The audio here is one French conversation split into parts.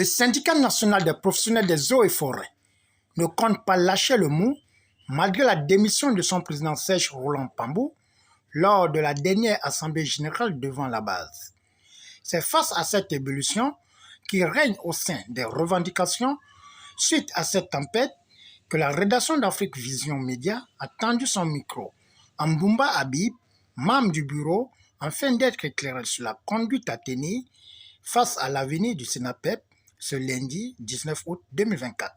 syndicat national des professionnels des eaux et forêts ne compte pas lâcher le mot malgré la démission de son président Serge Roland Pambou lors de la dernière assemblée générale devant la base. C'est face à cette évolution qui règne au sein des revendications suite à cette tempête que la rédaction d'Afrique Vision Média a tendu son micro à Mboumba Habib, membre du bureau, afin d'être éclairé sur la conduite à tenir face à l'avenir du SENAPEP ce lundi 19 août 2024.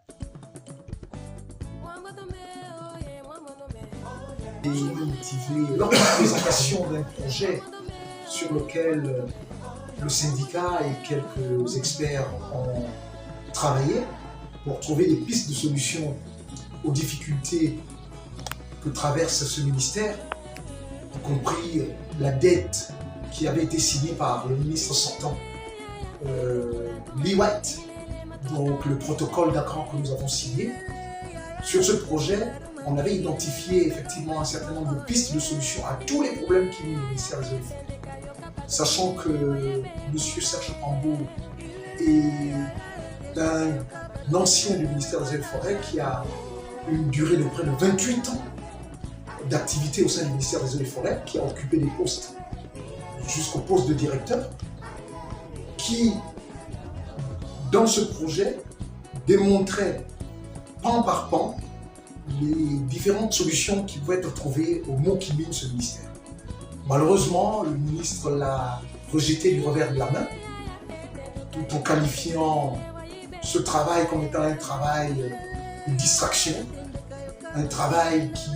Et motivé lors de la présentation d'un projet sur lequel le syndicat et quelques experts ont travaillé pour trouver des pistes de solutions aux difficultés que traverse ce ministère, y compris la dette qui avait été signée par le ministre sortant, Lee White, donc le protocole d'accord que nous avons signé. Sur ce projet, on avait identifié effectivement un certain nombre de pistes de solutions à tous les problèmes qui minent le ministère des Eaux et Forêts. Sachant que M. Serge Pambou est un ancien du ministère des Eaux et Forêts qui a une durée de près de 28 ans d'activité au sein du ministère des Eaux et Forêts, qui a occupé des postes jusqu'au poste de directeur, qui, dans ce projet, démontrait pan par pan les différentes solutions qui pouvaient être trouvées aux maux qui minent ce ministère. Malheureusement, le ministre l'a rejeté du revers de la main, tout en qualifiant ce travail comme étant un travail de distraction, un travail qui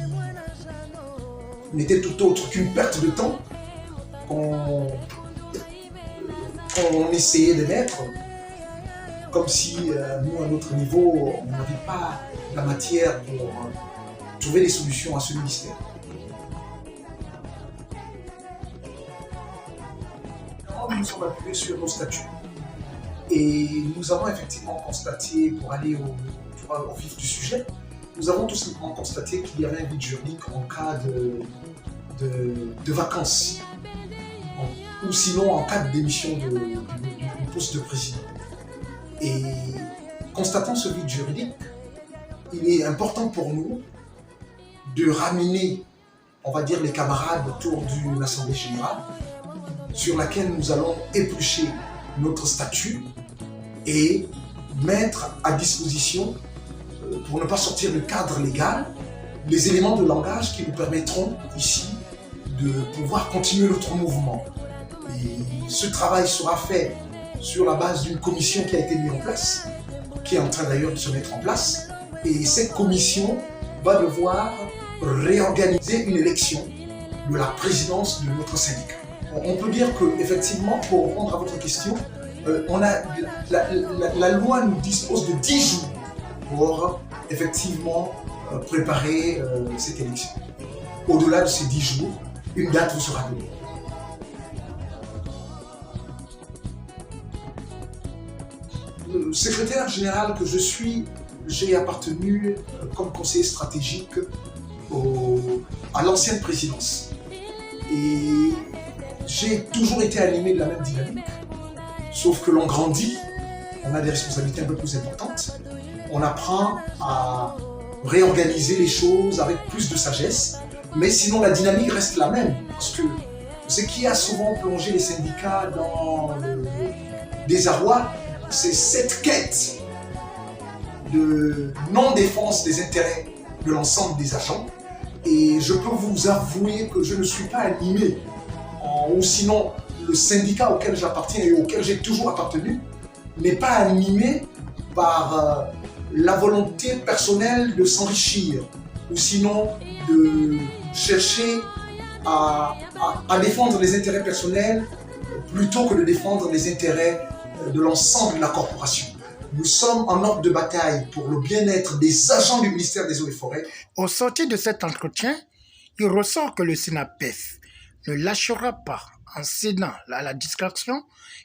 n'était tout autre qu'une perte de temps qu'on essayait de mettre, comme si nous, à notre niveau, on n'avait pas la matière pour trouver des solutions à ce ministère. Nous nous sommes appuyés sur nos statuts et nous avons effectivement constaté, pour aller au vif du sujet, nous avons tout simplement constaté qu'il y avait un vide juridique en cas de vacances, ou sinon en cas de démission du poste de président. Et constatant ce vide juridique, il est important pour nous de ramener, on va dire, les camarades autour d'une assemblée générale sur laquelle nous allons éplucher notre statut et mettre à disposition, pour ne pas sortir du cadre légal, les éléments de langage qui nous permettront ici de pouvoir continuer notre mouvement. Et ce travail sera fait sur la base d'une commission qui a été mise en place, qui est en train d'ailleurs de se mettre en place. Et cette commission va devoir réorganiser une élection de la présidence de notre syndicat. On peut dire qu'effectivement, pour répondre à votre question, la loi nous dispose de 10 jours pour effectivement préparer cette élection. Au-delà de ces 10 jours, une date vous sera donnée. Le secrétaire général que je suis, j'ai appartenu comme conseiller stratégique à l'ancienne présidence. Et j'ai toujours été animé de la même dynamique, sauf que l'on grandit, on a des responsabilités un peu plus importantes, on apprend à réorganiser les choses avec plus de sagesse, mais sinon la dynamique reste la même, parce que ce qui a souvent plongé les syndicats dans le désarroi, c'est cette quête de non-défense des intérêts de l'ensemble des agents. Et je peux vous avouer que je ne suis pas animé, ou sinon le syndicat auquel j'appartiens et auquel j'ai toujours appartenu n'est pas animé par la volonté personnelle de s'enrichir, ou sinon de chercher à défendre les intérêts personnels plutôt que de défendre les intérêts de l'ensemble de la corporation. Nous sommes en ordre de bataille pour le bien-être des agents du ministère des Eaux et Forêts. Au sortir de cet entretien, il ressort que le SENAPEP ne lâchera pas en cédant à la distraction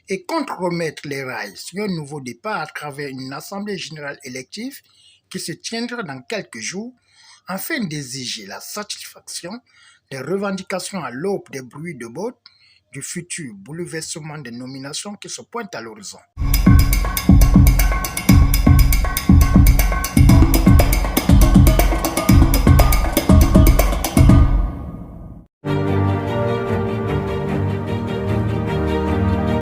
et compte remettre les rails sur un nouveau départ à travers une assemblée générale élective qui se tiendra dans quelques jours afin d'exiger la satisfaction des revendications à l'aube des bruits de bottes du futur bouleversement des nominations qui se pointent à l'horizon.